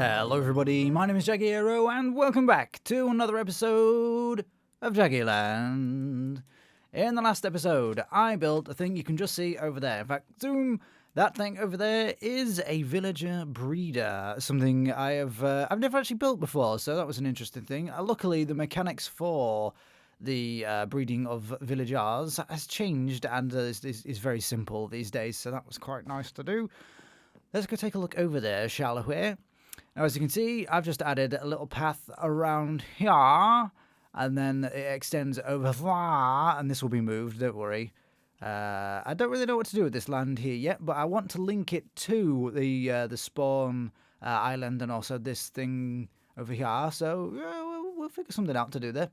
Hello everybody, my name is Jagiero and welcome back to another episode of Jagiland. In the last episode, I built a thing you can just see over there. In fact, zoom, that thing over there is a villager breeder, something I've never actually built before, so that was an interesting thing. Luckily, the mechanics for the breeding of villagers has changed and is very simple these days, so that was quite nice to do. Let's go take a look over there, shall we? Now, as you can see, I've just added a little path around here, and then it extends over there, and this will be moved, don't worry. I don't really know what to do with this land here yet, but I want to link it to the spawn island and also this thing over here, so we'll figure something out to do there.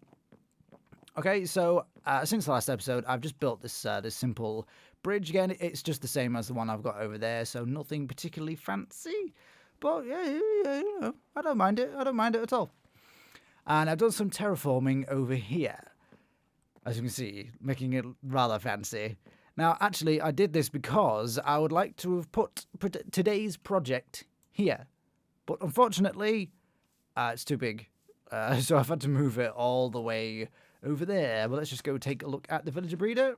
Okay, so since the last episode, I've just built this this simple bridge. Again, it's just the same as the one I've got over there, so nothing particularly fancy. But yeah, you know, I don't mind it. I don't mind it at all. And I've done some terraforming over here, as you can see, making it rather fancy. Now, actually, I did this because I would like to have put today's project here. But unfortunately, it's too big. So I've had to move it all the way over there. But let's just go take a look at the villager breeder.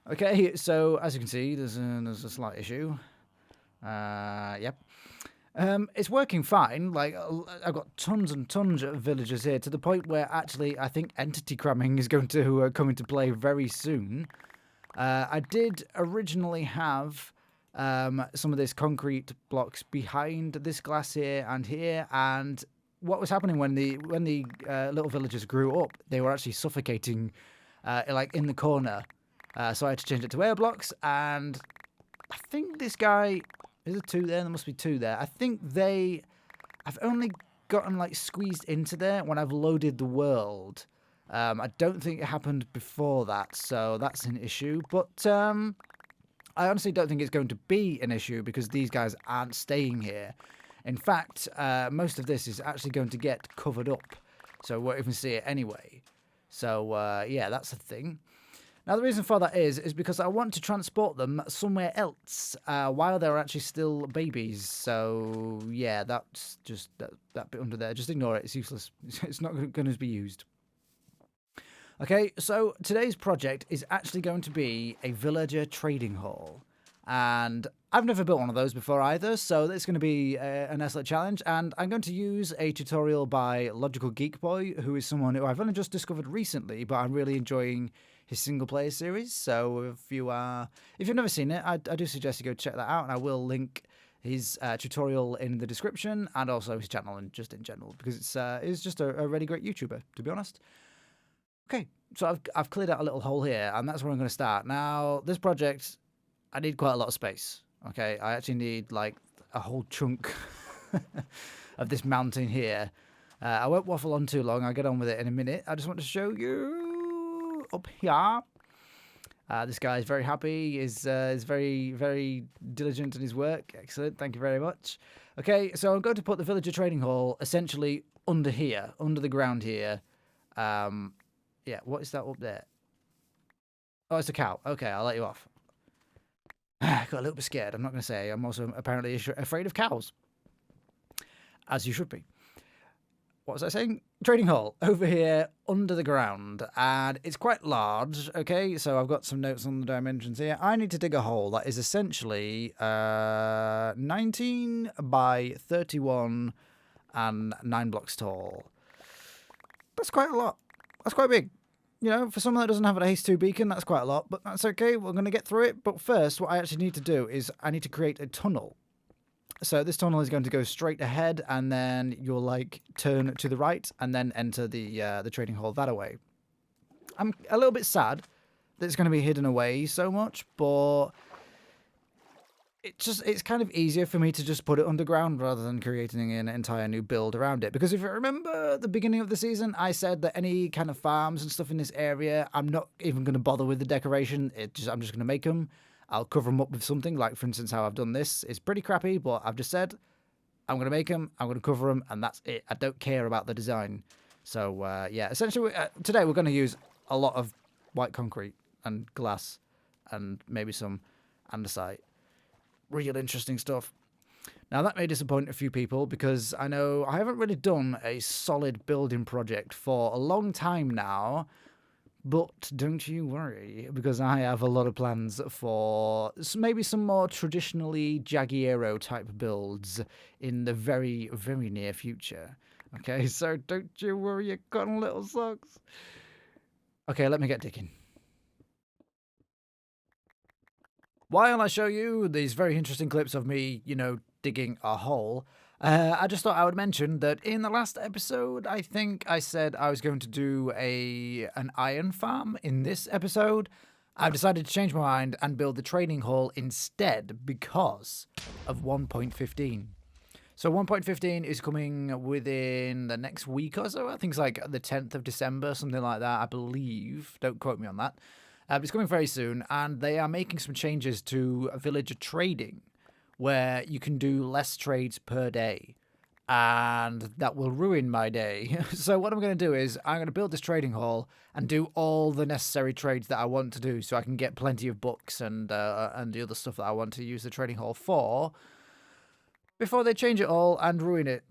Okay, so as you can see, there's a slight issue. Yep. It's working fine. Like, I've got tons and tons of villagers here to the point where actually I think entity cramming is going to come into play very soon. I did originally have some of this concrete blocks behind this glass here, and what was happening when the little villagers grew up, they were actually suffocating, like in the corner. So I had to change it to air blocks, and I think this guy. Is there two there? There must be two there. I think I've only gotten like squeezed into there when I've loaded the world. I don't think it happened before that, so that's an issue. But I honestly don't think it's going to be an issue because these guys aren't staying here. In fact, most of this is actually going to get covered up, so we won't even see it anyway. So yeah, that's the thing. Now, the reason for that is because I want to transport them somewhere else while they're actually still babies. So, yeah, that's just that bit under there. Just ignore it. It's useless. It's not going to be used. Okay, so today's project is actually going to be a villager trading hall. And I've never built one of those before either, so it's going to be a nice little challenge. And I'm going to use a tutorial by LogicalGeekBoy, who is someone who I've only just discovered recently, but I'm really enjoying his single player series. So if you've never seen it, I do suggest you go check that out, and I will link his tutorial in the description and also his channel and just in general, because it's just a really great YouTuber, to be honest. Okay, so I've cleared out a little hole here, and that's where I'm going to start. Now, this project, I need quite a lot of space. Okay, I actually need like a whole chunk of this mountain here. I won't waffle on too long. I'll get on with it in a minute. I just want to show you up here. This guy is very happy. Is very, very diligent in his work. Excellent. Thank you very much. Okay, so I'm going to put the villager trading hall essentially under here, under the ground here. Yeah, what is that up there? Oh, it's a cow. Okay, I'll let you off. I got a little bit scared. I'm not going to say. I'm also apparently afraid of cows. As you should be. What was I saying? Trading hall over here under the ground, and it's quite large. Okay, so I've got some notes on the dimensions here. I need to dig a hole that is essentially 19 by 31 and 9 blocks tall. That's quite a lot. That's quite big. You know, for someone that doesn't have an Ace 2 beacon, that's quite a lot, but that's okay. We're going to get through it. But first, what I actually need to do is I need to create a tunnel. So this tunnel is going to go straight ahead, and then you'll like turn to the right and then enter the trading hall that way. I'm a little bit sad that it's going to be hidden away so much, but it's kind of easier for me to just put it underground rather than creating an entire new build around it. Because if you remember at the beginning of the season, I said that any kind of farms and stuff in this area, I'm not even going to bother with the decoration. I'm just going to make them. I'll cover them up with something, like, for instance, how I've done this. It's pretty crappy, but I've just said, I'm going to make them, I'm going to cover them, and that's it. I don't care about the design. So, yeah, essentially, today we're going to use a lot of white concrete and glass and maybe some andesite. Real interesting stuff. Now, that may disappoint a few people because I know I haven't really done a solid building project for a long time now. But don't you worry, because I have a lot of plans for maybe some more traditionally Jagiero type builds in the very, very near future. Okay, so don't you worry, you cotton little socks. Okay, let me get digging. While I show you these very interesting clips of me, digging a hole, I just thought I would mention that in the last episode, I think I said I was going to do an iron farm. In this episode, I've decided to change my mind and build the trading hall instead because of 1.15. So 1.15 is coming within the next week or so. I think it's like the 10th of December, something like that, I believe. Don't quote me on that. It's coming very soon, and they are making some changes to villager trading, where you can do less trades per day, and that will ruin my day. So what I'm going to do is I'm going to build this trading hall and do all the necessary trades that I want to do, so I can get plenty of books and the other stuff that I want to use the trading hall for, before they change it all and ruin it,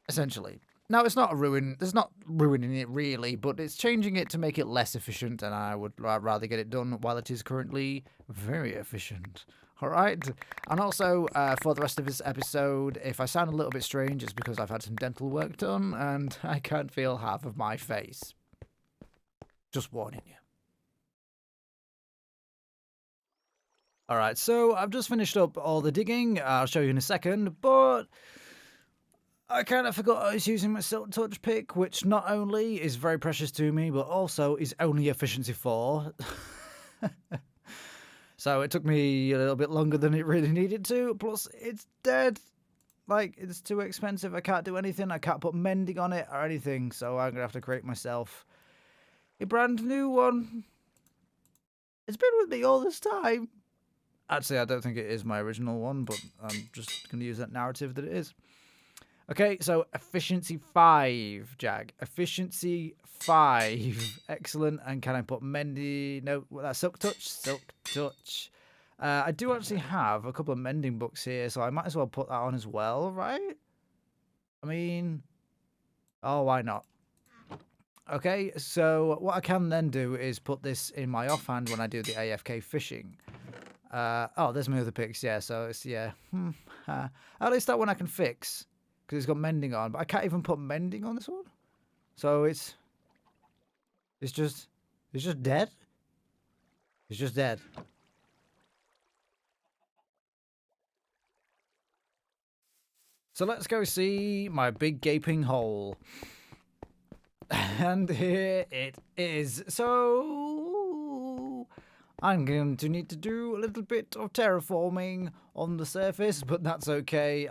essentially. Now, it's not a ruin. There's not ruining it, really, but it's changing it to make it less efficient, and I would rather get it done while it is currently very efficient. All right? And also, for the rest of this episode, if I sound a little bit strange, it's because I've had some dental work done, and I can't feel half of my face. Just warning you. All right, so I've just finished up all the digging. I'll show you in a second, but I kind of forgot I was using my Silk Touch pick, which not only is very precious to me, but also is only efficiency 4. So it took me a little bit longer than it really needed to, plus it's dead. Like, it's too expensive, I can't do anything, I can't put mending on it or anything, so I'm going to have to create myself a brand new one. It's been with me all this time. Actually, I don't think it is my original one, but I'm just going to use that narrative that it is. Okay, so efficiency 5, Jag. Efficiency 5. Excellent. And can I put mending? No, that's Silk Touch. Silk Touch. I do actually have a couple of mending books here, so I might as well put that on as well, right? I mean, oh, why not? Okay, so what I can then do is put this in my offhand when I do the AFK fishing. Oh, there's my other picks, yeah, so it's, yeah. At least that one I can fix, because it's got mending on, but I can't even put mending on this one. So it's just dead. It's just dead. So let's go see my big gaping hole. And here it is. So I'm going to need to do a little bit of terraforming on the surface, but that's okay. In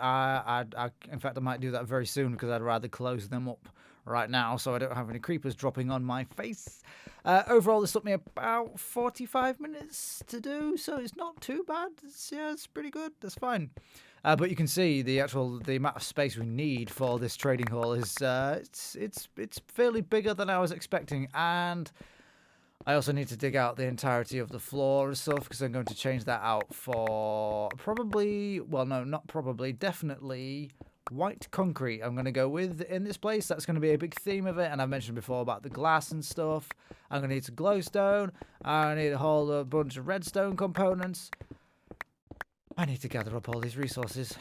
fact, I might do that very soon because I'd rather close them up right now so I don't have any creepers dropping on my face. Overall, this took me about 45 minutes to do, so it's not too bad. It's pretty good. That's fine. But you can see the amount of space we need for this trading hall is it's fairly bigger than I was expecting, and I also need to dig out the entirety of the floor and stuff because I'm going to change that out for definitely white concrete. I'm going to go with in this place. That's going to be a big theme of it, and I've mentioned before about the glass and stuff. I'm going to need some glowstone. I need a whole bunch of redstone components. I need to gather up all these resources.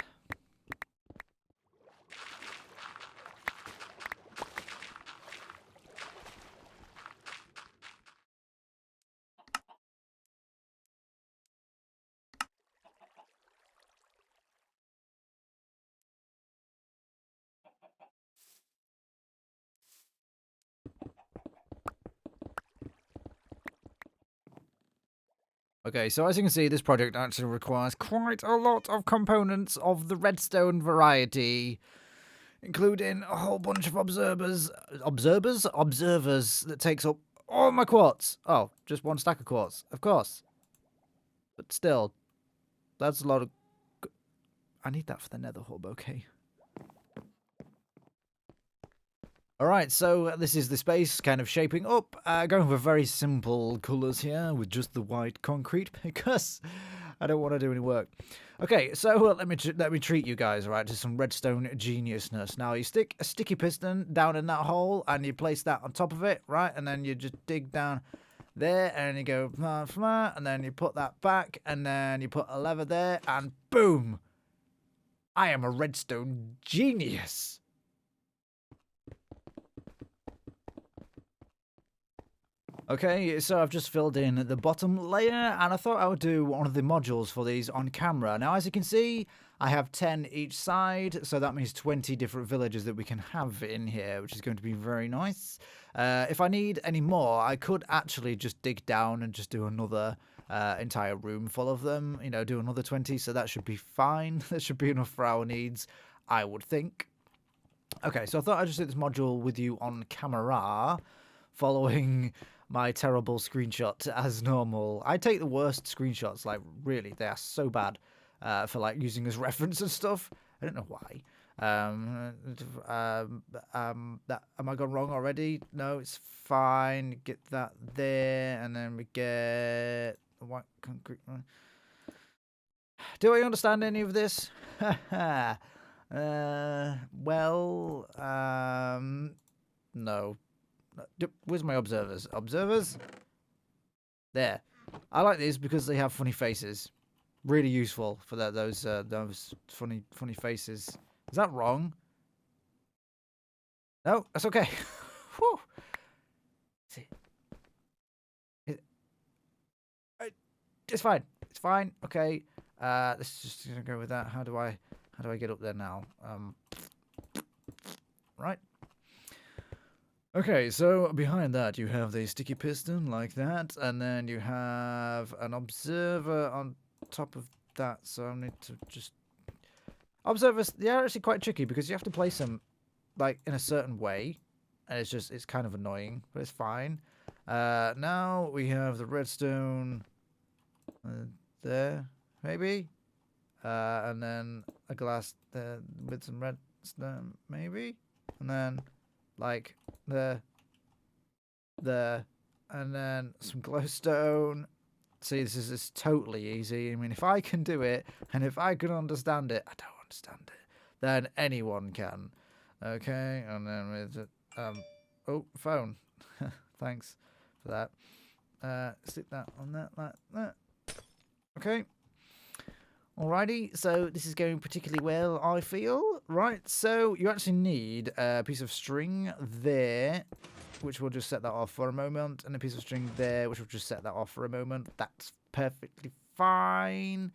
Okay, so as you can see, this project actually requires quite a lot of components of the redstone variety, including a whole bunch of observers that takes up all my quartz. Oh, just one stack of quartz, of course. But still, that's a lot of... I need that for the nether hub, okay. Alright, so this is the space kind of shaping up. Going for very simple colours here with just the white concrete because I don't want to do any work. Okay, so let me treat you guys right to some redstone geniusness. Now you stick a sticky piston down in that hole, and you place that on top of it, right? And then you just dig down there, and you go and then you put that back, and then you put a lever there, and boom! I am a redstone genius. Okay, so I've just filled in the bottom layer, and I thought I would do one of the modules for these on camera. Now, as you can see, I have 10 each side, so that means 20 different villages that we can have in here, which is going to be very nice. If I need any more, I could actually just dig down and just do another entire room full of them, you know, do another 20, so that should be fine. That should be enough for our needs, I would think. Okay, so I thought I'd just do this module with you on camera, following my terrible screenshot as normal. I take the worst screenshots, like, really, they are so bad for, like, using as reference and stuff. I don't know why. Am I gone wrong already? No, it's fine. Get that there, and then we get white concrete. Do I understand any of this? Well, no. Where's my observers? Observers? There. I like these because they have funny faces. Really useful for those funny faces. Is that wrong? No, that's okay. Whew. It's fine. It's fine. Okay. Let's just go with that. How do I get up there now? Right. Okay, so behind that you have the sticky piston like that, and then you have an observer on top of that, so I need to just... Observers, they're actually quite tricky because you have to place them, like, in a certain way, and it's kind of annoying, but it's fine. Now we have the redstone there, maybe? And then a glass there with some redstone, maybe? And then, like... there, and then some glowstone. See, this is totally easy. I mean, if I can do it, and if I can understand it, I don't understand it, then anyone can. Okay, and then with oh, phone. Thanks for that. Stick that on that like that. Okay. Alrighty, so this is going particularly well, I feel. Right, so you actually need a piece of string there, which will just set that off for a moment, and a piece of string there, which will just set that off for a moment. That's perfectly fine.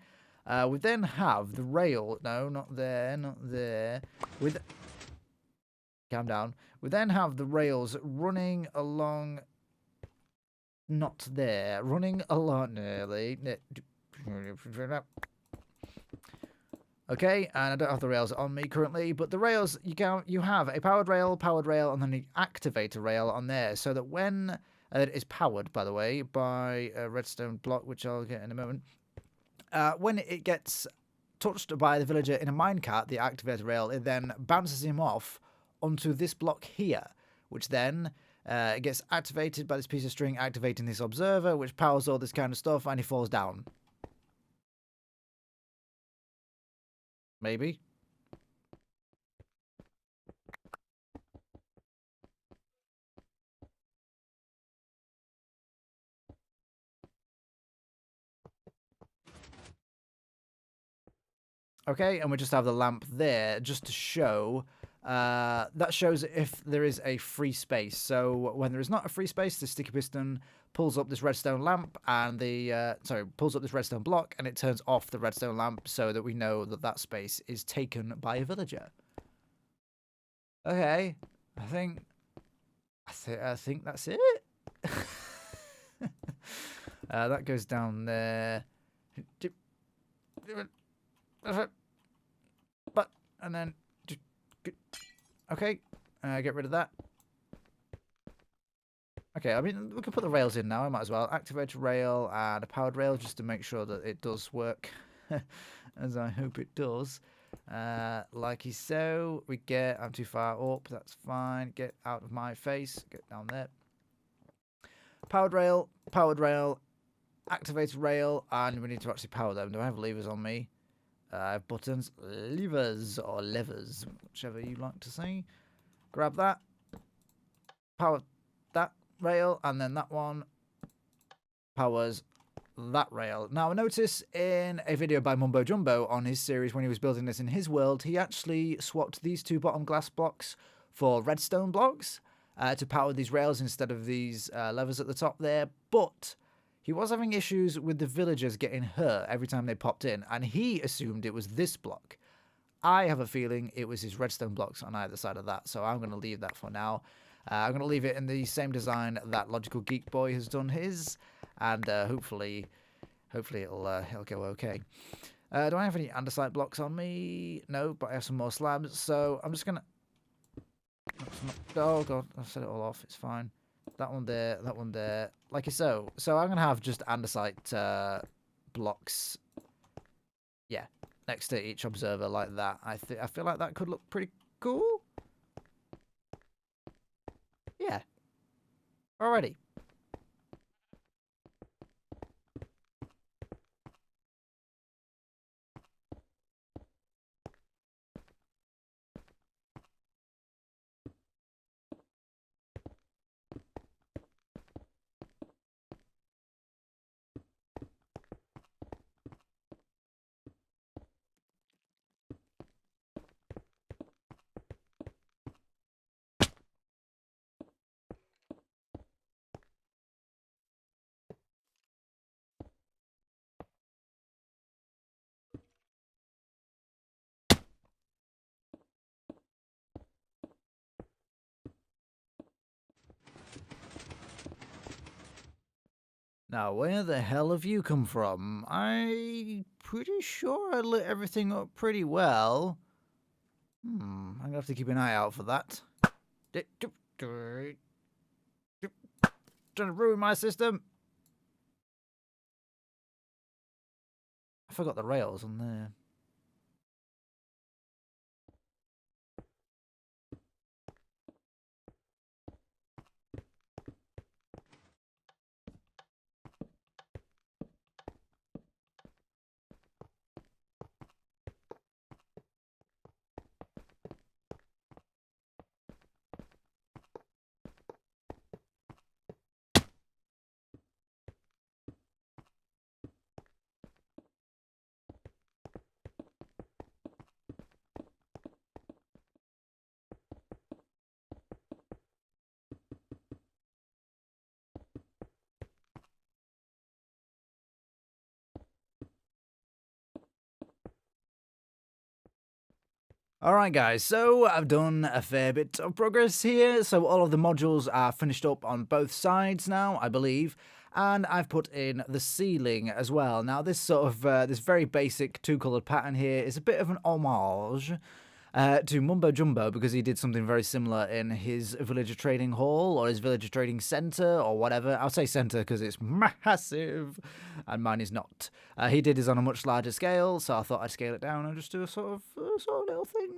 We then have the rail. No, not there, not there. Calm down. We then have the rails running along... Not there. Running along... Nearly. Okay, and I don't have the rails on me currently, but the rails, you have a powered rail, and then you activate a rail on there, so that when it is powered, by the way, by a redstone block, which I'll get in a moment, when it gets touched by the villager in a minecart, the activated rail, it then bounces him off onto this block here, which then it gets activated by this piece of string, activating this observer, which powers all this kind of stuff, and he falls down. Maybe. Okay, and we just have the lamp there just to show. That shows if there is a free space. So when there is not a free space, the sticky piston pulls up this redstone lamp and pulls up this redstone block, and it turns off the redstone lamp so that we know that that space is taken by a villager. Okay, I think that's it. That goes down there. But and then okay, get rid of that. Okay, I mean, we can put the rails in now. I might as well activate a rail and a powered rail just to make sure that it does work, as I hope it does. Likey so. We get. I'm too far up. That's fine. Get out of my face. Get down there. Powered rail. Powered rail. activate rail, and we need to actually power them. Do I have levers on me? I have buttons, levers, or levers, whichever you like to say. Grab that, power that rail, and then that one powers that rail. Now, I noticed in a video by Mumbo Jumbo on his series when he was building this in his world, he actually swapped these two bottom glass blocks for redstone blocks to power these rails instead of these levers at the top there. But he was having issues with the villagers getting hurt every time they popped in, and he assumed it was this block. I have a feeling it was his redstone blocks on either side of that, so I'm going to leave that for now. I'm going to leave it in the same design that LogicalGeekBoy has done his, and hopefully it'll go okay. Do I have any andesite blocks on me? No, but I have some more slabs, so I'm just going to... Oh, God, I've set it all off. It's fine. That one there, that one there. Like so. So I'm going to have just andesite blocks, yeah, next to each observer like that. I feel like that could look pretty cool. Yeah. Alrighty. Now, where the hell have you come from? I'm pretty sure I lit everything up pretty well. I'm going to have to keep an eye out for that. Trying to ruin my system. I forgot the rails on there. Alright guys, so I've done a fair bit of progress here, so all of the modules are finished up on both sides now, I believe, and I've put in the ceiling as well. Now this sort of, this very basic two-coloured pattern here is a bit of an homage to Mumbo Jumbo, because he did something very similar in his villager trading hall, or his villager trading centre, or whatever. I'll say centre because it's massive, and mine is not. He did his on a much larger scale, so I thought I'd scale it down and just do a sort of little thing,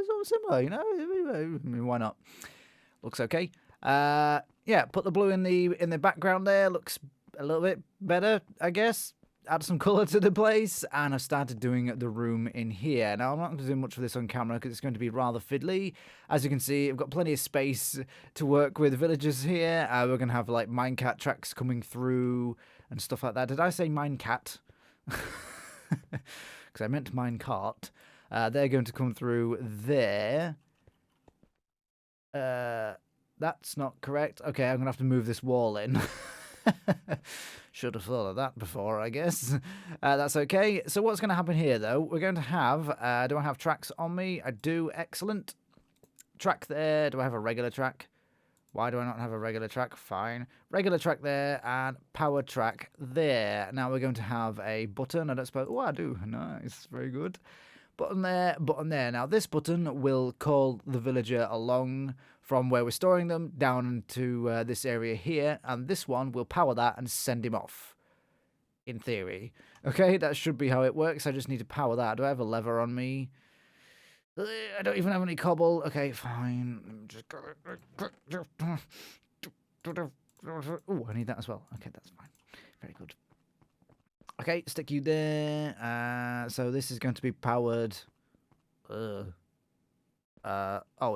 sort of similar, you know? I mean, why not? Looks okay. Yeah, put the blue in the background there. Looks a little bit better, I guess. Add some colour to the place, and I've started doing the room in here. Now, I'm not going to do much of this on camera because it's going to be rather fiddly. As you can see, I've got plenty of space to work with villagers here. We're going to have, like, minecart tracks coming through and stuff like that. Did I say minecat? Because I meant minecart. They're going to come through there. That's not correct. Okay, I'm going to have to move this wall in. Should have thought of that before, I guess. That's okay. So what's going to happen here, though? We're going to have... do I have tracks on me? I do. Excellent. Track there. Do I have a regular track? Why do I not have a regular track? Fine. Regular track there and power track there. Now we're going to have a button. I don't suppose... Oh, I do. Nice. Very good. Button there, button there. Now this button will call the villager along from where we're storing them down to this area here, and this one will power that and send him off, in theory. Okay, that should be how it works. I just need to power that. Do I have a lever on me? I don't even have any cobble. Okay, fine. Just oh, I need that as well. Okay, that's fine. Very good. Okay, stick you there. So this is going to be powered. Oh,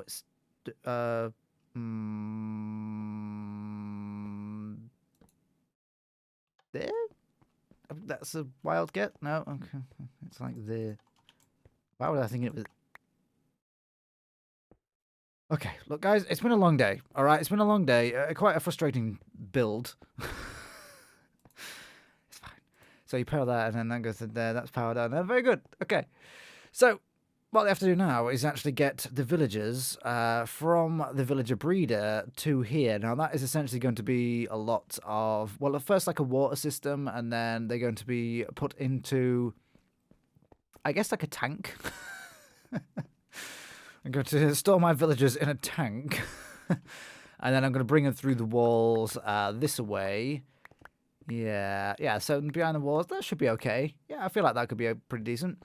it's there. That's a wild get. No, okay, it's like there. Why was I thinking it was? Okay, look, guys, it's been a long day. All right, it's been a long day. Quite a frustrating build. It's fine. So you power that, and then that goes to there. That's powered on. Very good. Okay, so what they have to do now is actually get the villagers from the villager breeder to here. Now, that is essentially going to be a lot of, well, at first like a water system, and then they're going to be put into, I guess, like a tank. I'm going to store my villagers in a tank. And then I'm going to bring them through the walls this way. Yeah, so behind the walls, that should be okay. Yeah, I feel like that could be pretty decent.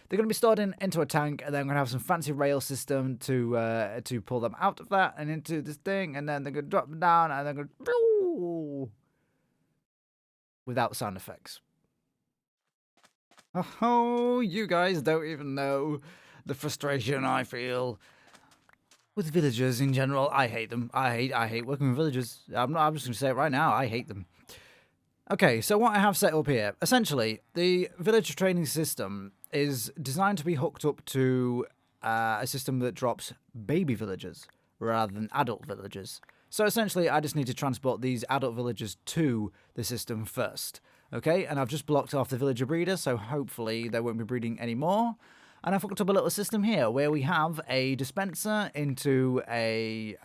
They're going to be stored into a tank, and then I'm going to have some fancy rail system to pull them out of that and into this thing, and then they're going to drop them down, and they're going to... without sound effects. Oh, you guys don't even know the frustration I feel with villagers in general. I hate them. I hate working with villagers. I'm just going to say it right now. I hate them. Okay, so what I have set up here, essentially, the villager training system is designed to be hooked up to a system that drops baby villagers rather than adult villagers. So essentially, I just need to transport these adult villagers to the system first. Okay, and I've just blocked off the villager breeder, so hopefully they won't be breeding anymore. And I've hooked up a little system here where we have a dispenser into a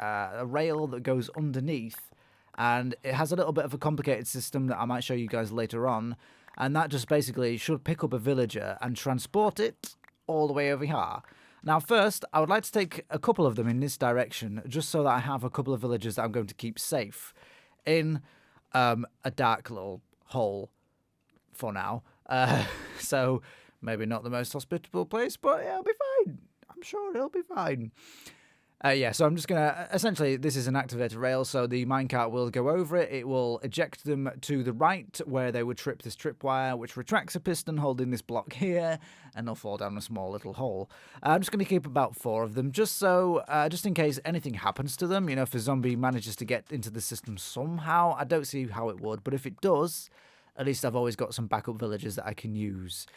rail that goes underneath. And it has a little bit of a complicated system that I might show you guys later on. And that just basically should pick up a villager and transport it all the way over here. Now, first, I would like to take a couple of them in this direction, just so that I have a couple of villagers that I'm going to keep safe in a dark little hole for now. So maybe not the most hospitable place, but it'll be fine. I'm sure it'll be fine. Yeah, so I'm just going to... Essentially, this is an activated rail, so the minecart will go over it. It will eject them to the right, where they would trip this tripwire, which retracts a piston holding this block here, and they'll fall down a small little hole. I'm just going to keep about 4 of them, just in case anything happens to them. You know, if a zombie manages to get into the system somehow, I don't see how it would, but if it does, at least I've always got some backup villagers that I can use.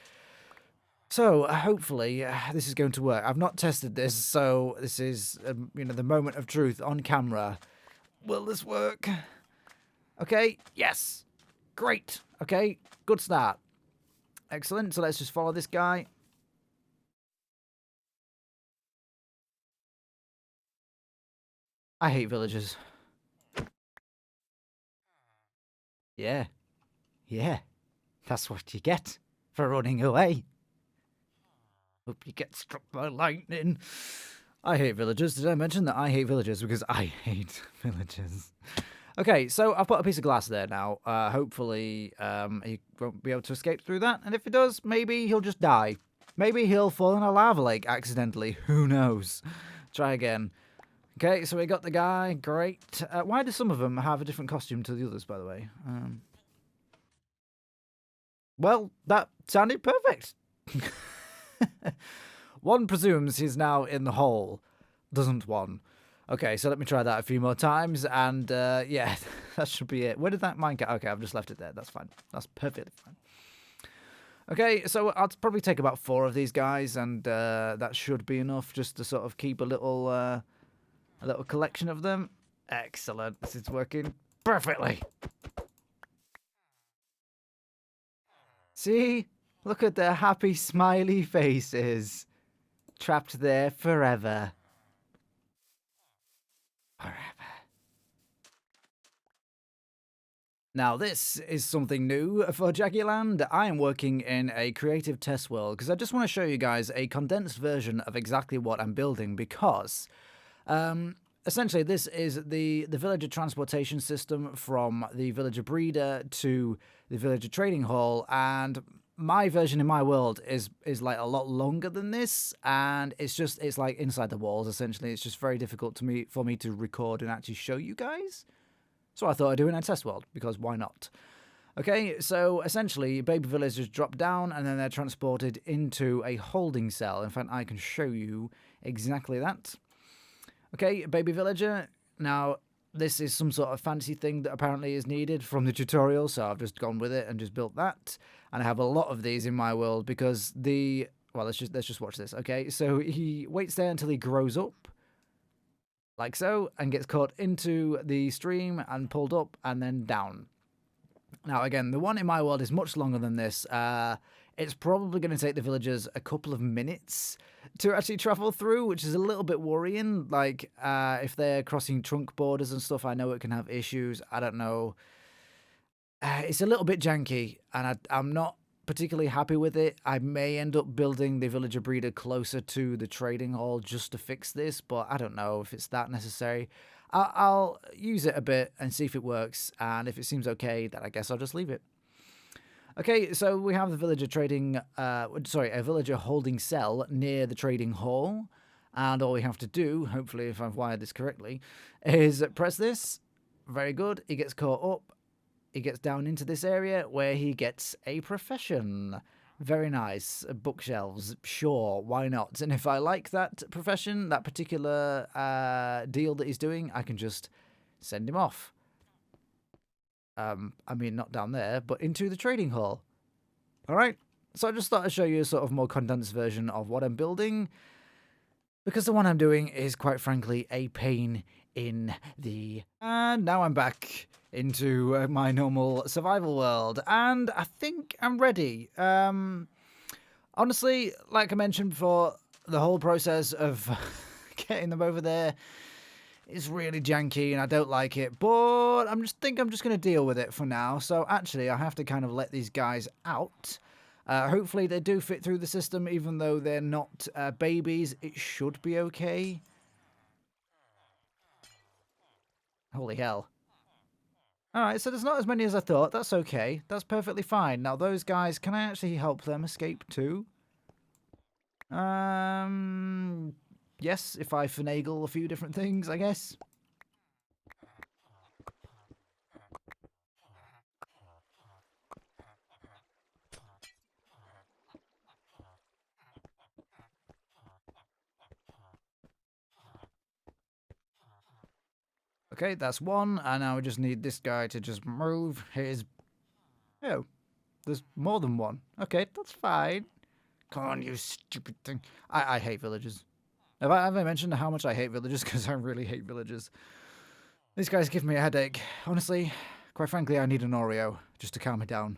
So, hopefully, this is going to work. I've not tested this, so this is, the moment of truth on camera. Will this work? Okay, yes. Great. Okay, good start. Excellent, so let's just follow this guy. I hate villagers. Yeah. Yeah. That's what you get for running away. Hope you get struck by lightning. I hate villagers. Did I mention that I hate villagers? Because I hate villagers. Okay, so I've put a piece of glass there now. Hopefully he won't be able to escape through that. And if he does, maybe he'll just die. Maybe he'll fall in a lava lake accidentally. Who knows? Try again. Okay, so we got the guy. Great. Why do some of them have a different costume to the others, by the way? Well, that sounded perfect. One presumes he's now in the hole, doesn't one? Okay, so let me try that a few more times, and yeah, that should be it. Where did that minecart? Okay, I've just left it there. That's fine. That's perfectly fine. Okay, so I'll probably take about 4 of these guys, and that should be enough just to sort of keep a little collection of them. Excellent. This is working perfectly. See? Look at their happy, smiley faces. Trapped there forever. Forever. Now, this is something new for Jagiland. I am working in a creative test world because I just want to show you guys a condensed version of exactly what I'm building because... essentially, this is the villager transportation system from the villager breeder to the villager trading hall, and my version in my world is like a lot longer than this, and it's like inside the walls. Essentially, it's just very difficult for me to record and actually show you guys. So I thought I'd do it in a test world because why not? Okay, so essentially, baby villagers drop down and then they're transported into a holding cell. In fact, I can show you exactly that. Okay, baby villager. Now, this is some sort of fancy thing that apparently is needed from the tutorial, so I've just gone with it and just built that. And I have a lot of these in my world because the... Well, let's just watch this. Okay, so he waits there until he grows up, like so, and gets caught into the stream and pulled up and then down. Now, again, the one in my world is much longer than this. It's probably going to take the villagers a couple of minutes to actually travel through, which is a little bit worrying. Like, if they're crossing trunk borders and stuff, I know it can have issues. I don't know. It's a little bit janky, and I'm not particularly happy with it. I may end up building the villager breeder closer to the trading hall just to fix this, but I don't know if it's that necessary. I'll use it a bit and see if it works, and if it seems okay, then I guess I'll just leave it. Okay, so we have the villager trading, a villager holding cell near the trading hall, and all we have to do, hopefully if I've wired this correctly, is press this. Very good. He gets caught up. He gets down into this area where he gets a profession. Very nice. Bookshelves. Sure, why not? And if I like that profession, that particular deal that he's doing, I can just send him off. I mean, not down there, but into the trading hall. All right. So I just thought I'd show you a sort of more condensed version of what I'm building, because the one I'm doing is, quite frankly, a pain in the... And now I'm back into my normal survival world, and I think I'm ready. Honestly, like I mentioned before, the whole process of getting them over there is really janky, and I don't like it, but I'm just going to deal with it for now. So actually, I have to kind of let these guys out. Hopefully they do fit through the system, even though they're not babies. It should be okay. Holy hell. Alright, so there's not as many as I thought. That's okay. That's perfectly fine. Now, those guys, can I actually help them escape too? Yes, if I finagle a few different things, I guess. Okay, that's one, and now we just need this guy to just move his... Oh, there's more than one. Okay, that's fine. Come on, you stupid thing. I hate villagers. Have I mentioned how much I hate villagers? Because I really hate villagers. These guys give me a headache. Honestly, quite frankly, I need an Oreo just to calm me down.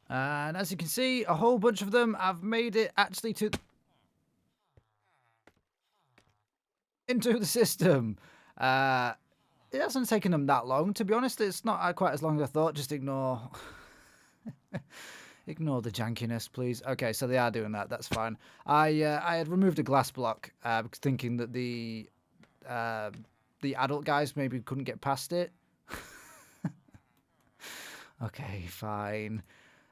And as you can see, a whole bunch of them have made it actually to... into the system. It hasn't taken them that long. To be honest, it's not quite as long as I thought. Just ignore... Ignore the jankiness, please. Okay, so they are doing that. That's fine. I had removed a glass block, thinking that the adult guys maybe couldn't get past it. Okay, fine.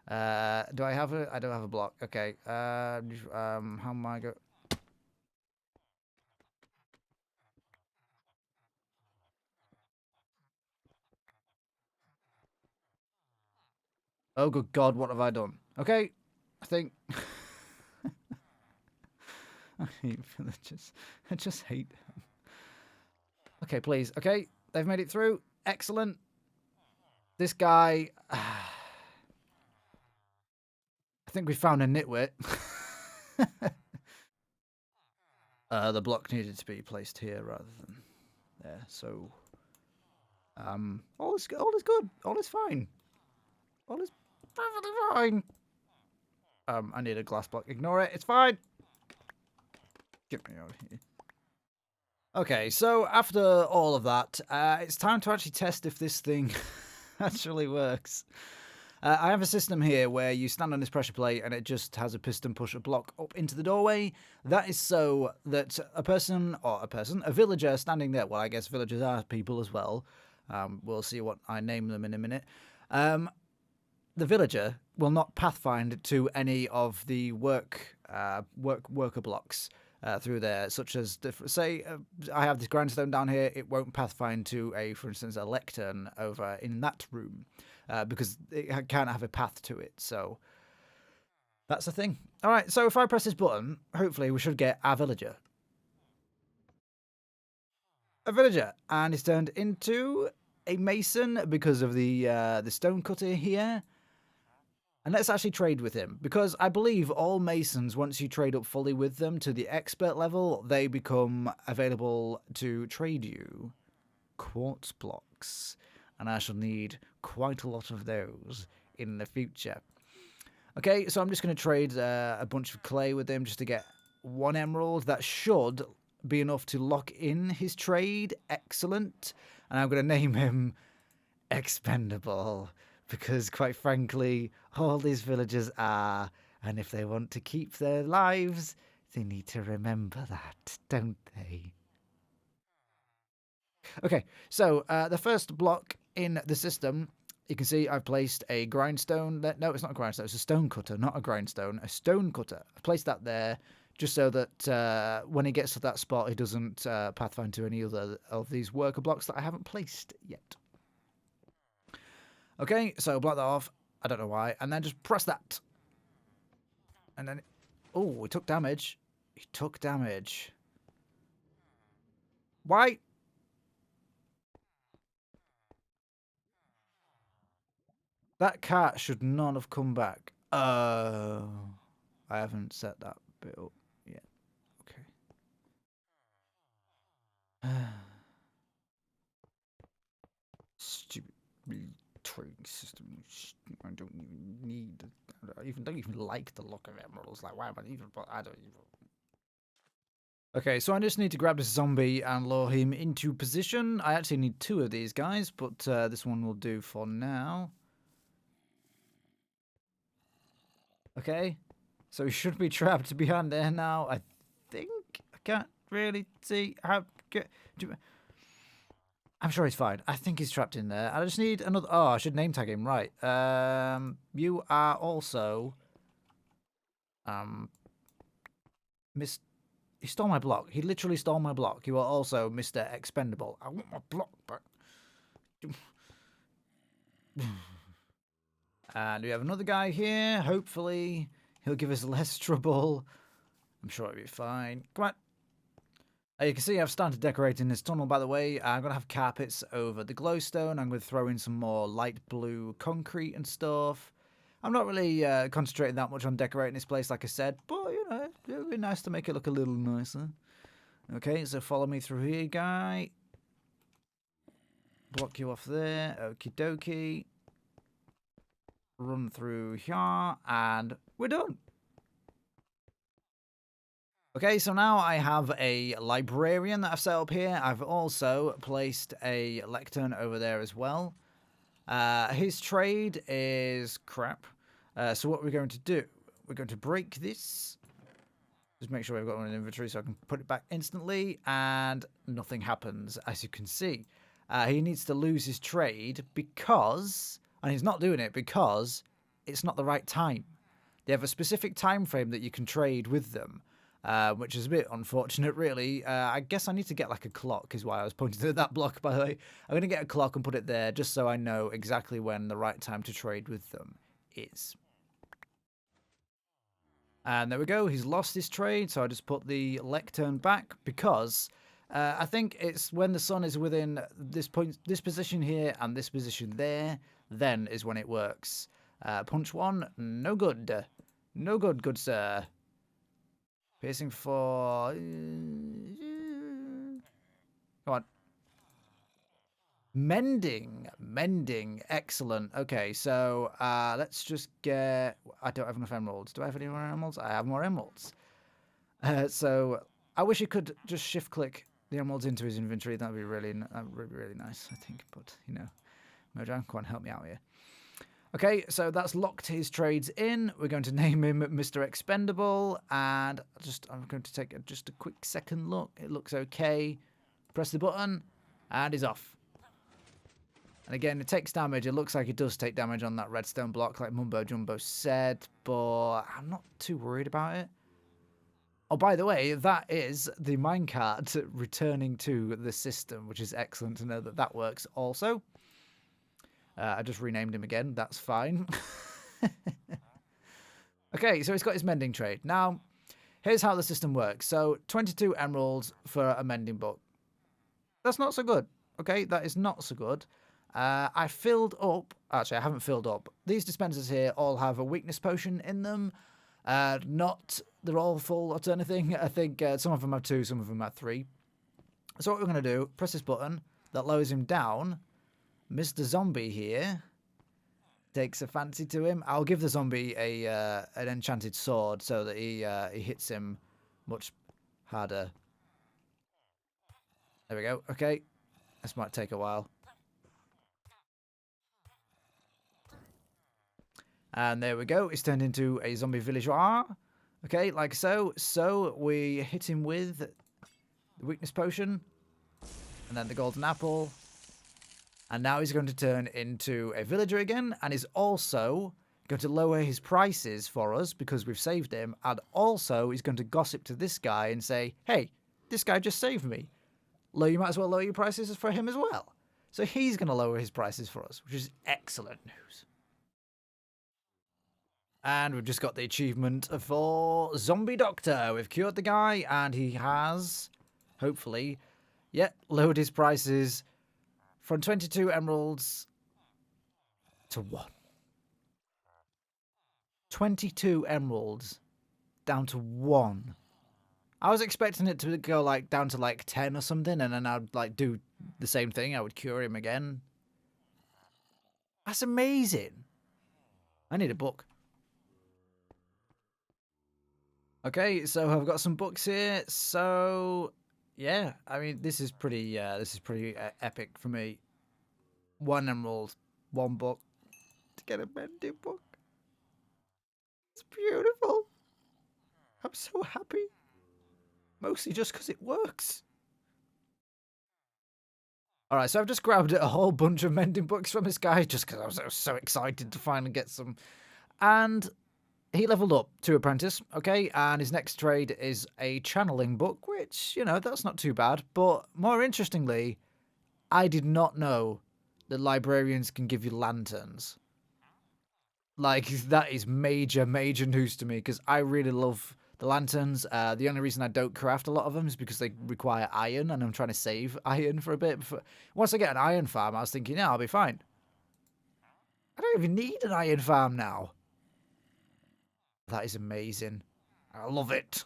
Do I have a... I don't have a block. Okay. How am I go... Oh, good God, what have I done? Okay, I think... I hate villagers. I just hate them. Okay, please. Okay, they've made it through. Excellent. This guy... I think we found a nitwit. The block needed to be placed here rather than there, so... all is good. All is fine. All is perfectly fine. I need a glass block. Ignore it. It's fine. Get me out of here. Okay, so after all of that, it's time to actually test if this thing actually works. I have a system here where you stand on this pressure plate and it just has a piston push a block up into the doorway. That is so that a villager standing there, well, I guess villagers are people as well. We'll see what I name them in a minute. The villager will not pathfind to any of the worker blocks. through there, such as, say, I have this grindstone down here, it won't pathfind to, for instance, a lectern over in that room, because it can't have a path to it, so that's the thing. Alright, so if I press this button, hopefully we should get our villager. A villager, and he's turned into a mason because of the stone cutter here. And let's actually trade with him, because I believe all masons, once you trade up fully with them to the expert level, they become available to trade you quartz blocks. And I shall need quite a lot of those in the future. Okay, so I'm just going to trade a bunch of clay with him just to get 1 emerald. That should be enough to lock in his trade. Excellent. And I'm going to name him Expendable, because quite frankly, all these villagers are, and if they want to keep their lives, they need to remember that, don't they? Okay, so the first block in the system, you can see I've placed a grindstone. No, it's not a grindstone, it's a stone cutter, not a grindstone, a stone cutter. I've placed that there just so that when he gets to that spot, he doesn't pathfind to any other of these worker blocks that I haven't placed yet. Okay, so block that off. I don't know why. And then just press that. And then... Oh, he took damage. He took damage. Why? That cat should not have come back. Oh. I haven't set that bit up yet. Okay. Stupid trading system. I don't even need... I don't even like the look of emeralds. Like, why am I even... I don't even... Okay, so I just need to grab this zombie and lure him into position. I actually need 2 of these guys, but this one will do for now. Okay, so he should be trapped behind there now, I think. I can't really see how... I'm sure he's fine. I think he's trapped in there. I just need another... Oh, I should name tag him. Right. You are also... He stole my block. He literally stole my block. You are also Mr. Expendable. I want my block back. And we have another guy here. Hopefully, he'll give us less trouble. I'm sure it'll be fine. Come on. You can see I've started decorating this tunnel, by the way. I'm going to have carpets over the glowstone. I'm going to throw in some more light blue concrete and stuff. I'm not really concentrating that much on decorating this place, like I said, but, you know, it would be nice to make it look a little nicer. Okay, so follow me through here, guy. Block you off there. Okie dokie. Run through here, and we're done. Okay, so now I have a librarian that I've set up here. I've also placed a lectern over there as well. His trade is crap. So what we're going to do, we're going to break this. Just make sure we've got one in inventory so I can put it back instantly, and nothing happens, as you can see. He needs to lose his trade because, and he's not doing it because it's not the right time. They have a specific time frame that you can trade with them, which is a bit unfortunate, really. I guess I need to get like a clock, is why I was pointing to that block, by the way. I'm going to get a clock and put it there just so I know exactly when the right time to trade with them is. And there we go. He's lost his trade, so I just put the lectern back because I think it's when the sun is within this point, this position here and this position there, then is when it works. Punch 1, no good. No good, good sir. Piercing 4. Come on. Mending, excellent. Okay, so let's just get... I don't have enough emeralds. Do I have any more emeralds? I have more emeralds. So I wish you could just shift click the emeralds into his inventory. That would be really nice, I think. But, you know, Mojang, come on, help me out here. Okay, so that's locked his trades in. We're going to name him Mr. Expendable, and I'm going to take just a quick second look. It looks okay. Press the button, and he's off. And again, it takes damage. It looks like it does take damage on that redstone block, like Mumbo Jumbo said, but I'm not too worried about it. Oh, by the way, that is the minecart returning to the system, which is excellent to know that that works also. I just renamed him again. That's fine. Okay, so he's got his mending trade. Now, here's how the system works. So, 22 emeralds for a mending book. That's not so good. Okay, that is not so good. I filled up. Actually, I haven't filled up. These dispensers here all have a weakness potion in them. Not they're all full or anything. I think some of them have 2, some of them have 3. So what we're going to do, press this button that lowers him down. Mr. Zombie here takes a fancy to him. I'll give the zombie an enchanted sword so that he hits him much harder. There we go. Okay, this might take a while. And there we go. It's turned into a zombie villager. Okay, like so. So we hit him with the weakness potion. And then the golden apple. And now he's going to turn into a villager again. And he's also going to lower his prices for us because we've saved him. And also he's going to gossip to this guy and say, hey, this guy just saved me. You might as well lower your prices for him as well. So he's going to lower his prices for us, which is excellent news. And we've just got the achievement for Zombie Doctor. We've cured the guy, and he has, hopefully, lowered his prices from 22 emeralds to 1. 22 emeralds down to 1. I was expecting it to go like down to like 10 or something, and then I'd like do the same thing. I would cure him again. That's amazing. I need a book. Okay, so I've got some books here. So, yeah, I mean, this is pretty epic for me. 1 emerald, 1 book to get a mending book. It's beautiful. I'm so happy. Mostly just because it works. All right, so I've just grabbed a whole bunch of mending books from this guy just because I was so excited to finally get some. And he leveled up to apprentice, okay, and his next trade is a channeling book, which, you know, that's not too bad. But more interestingly, I did not know that librarians can give you lanterns. Like, that is major news to me because I really love the lanterns. The only reason I don't craft a lot of them is because they require iron, and I'm trying to save iron for a bit. Once I get an iron farm, I was thinking, yeah, I'll be fine. I don't even need an iron farm now. That is amazing. I love it.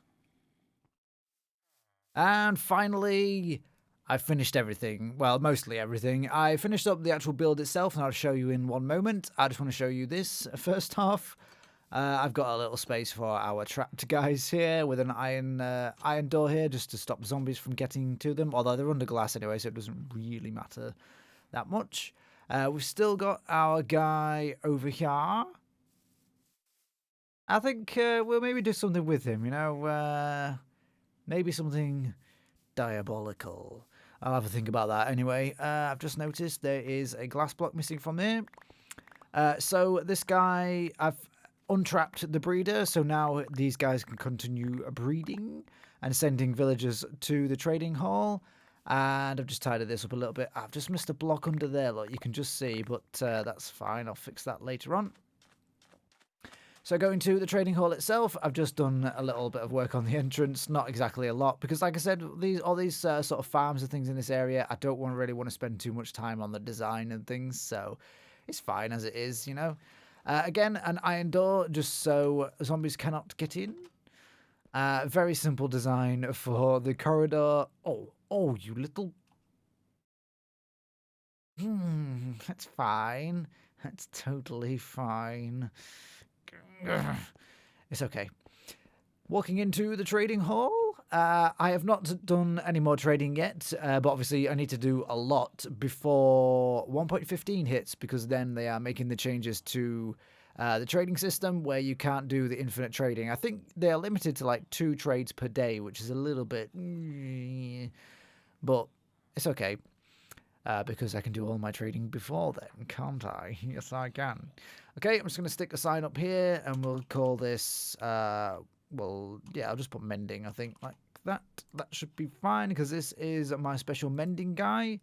And finally, I finished everything. Well, mostly everything. I finished up the actual build itself, and I'll show you in one moment. I just want to show you this first half. I've got a little space for our trapped guys here with an iron door here just to stop zombies from getting to them. Although they're under glass anyway, so it doesn't really matter that much. We've still got our guy over here. I think we'll maybe do something with him, you know, maybe something diabolical. I'll have a think about that anyway. I've just noticed there is a glass block missing from there. So this guy, I've untrapped the breeder, so now these guys can continue breeding and sending villagers to the trading hall. And I've just tidied this up a little bit. I've just missed a block under there, look, you can just see, but that's fine. I'll fix that later on. So going to the trading hall itself, I've just done a little bit of work on the entrance, not exactly a lot, because like I said, all these sort of farms and things in this area, I don't really want to spend too much time on the design and things, so it's fine as it is, you know. Again, an iron door, just so zombies cannot get in. Very simple design for the corridor. Oh, you little... that's fine. That's totally fine. It's okay. Walking into the trading hall. I have not done any more trading yet, but obviously I need to do a lot before 1.15 hits, because then they are making the changes to the trading system where you can't do the infinite trading. I think they are limited to like 2 trades per day, which is a little bit... but it's okay. Because I can do all my trading before then, can't I? Yes, I can. Okay, I'm just going to stick a sign up here, and we'll call this well, yeah, I'll just put mending, I think, like that. That should be fine, because this is my special mending guy.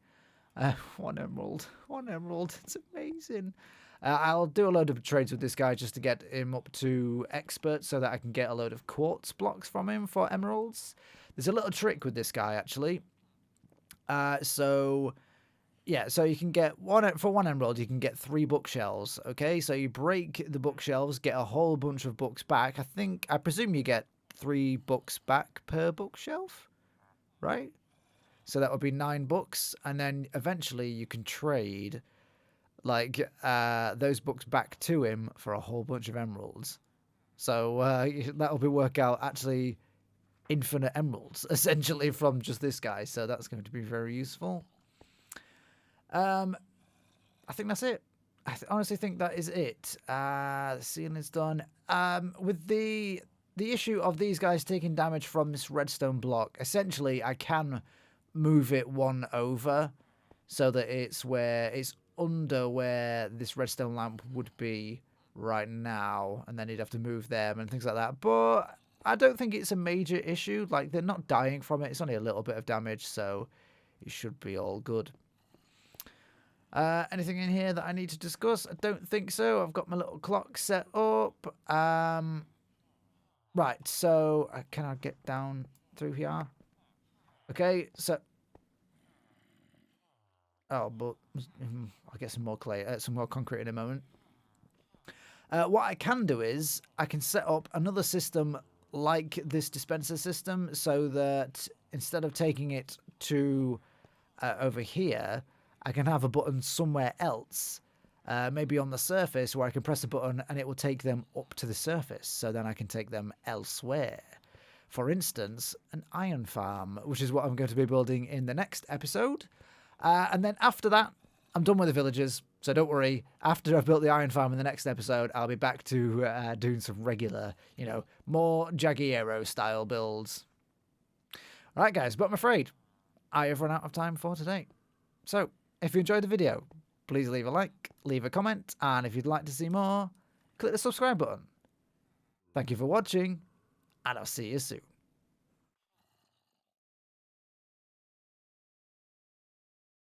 1 emerald. 1 emerald. It's amazing. I'll do a load of trades with this guy just to get him up to expert so that I can get a load of quartz blocks from him for emeralds. There's a little trick with this guy, actually. So you can get for 1 emerald, you can get 3 bookshelves. Okay, so you break the bookshelves, get a whole bunch of books back. I presume you get 3 books back per bookshelf, right? So that would be 9 books, and then eventually you can trade like those books back to him for a whole bunch of emeralds. So that'll be work out actually infinite emeralds essentially from just this guy. So that's going to be very useful. I think that's it. I honestly think that is it. The ceiling's done. With the issue of these guys taking damage from this redstone block, essentially I can move it 1 over so that it's under where this redstone lamp would be right now, and then you'd have to move them and things like that. But I don't think it's a major issue. Like, they're not dying from it. It's only a little bit of damage, so it should be all good. Anything in here that I need to discuss? I don't think so. I've got my little clock set up. Right, so can I get down through here? Okay, so... Oh, but I'll get some more clay, some more concrete in a moment. What I can do is I can set up another system like this dispenser system, so that instead of taking it to over here, I can have a button somewhere else, maybe on the surface, where I can press a button and it will take them up to the surface. So then I can take them elsewhere. For instance, an iron farm, which is what I'm going to be building in the next episode. And then after that, I'm done with the villagers, so don't worry. After I've built the iron farm in the next episode, I'll be back to doing some regular, more Jagiero style builds. Alright guys, but I'm afraid I have run out of time for today. So, if you enjoyed the video, please leave a like, leave a comment, and if you'd like to see more, click the subscribe button. Thank you for watching, and I'll see you soon.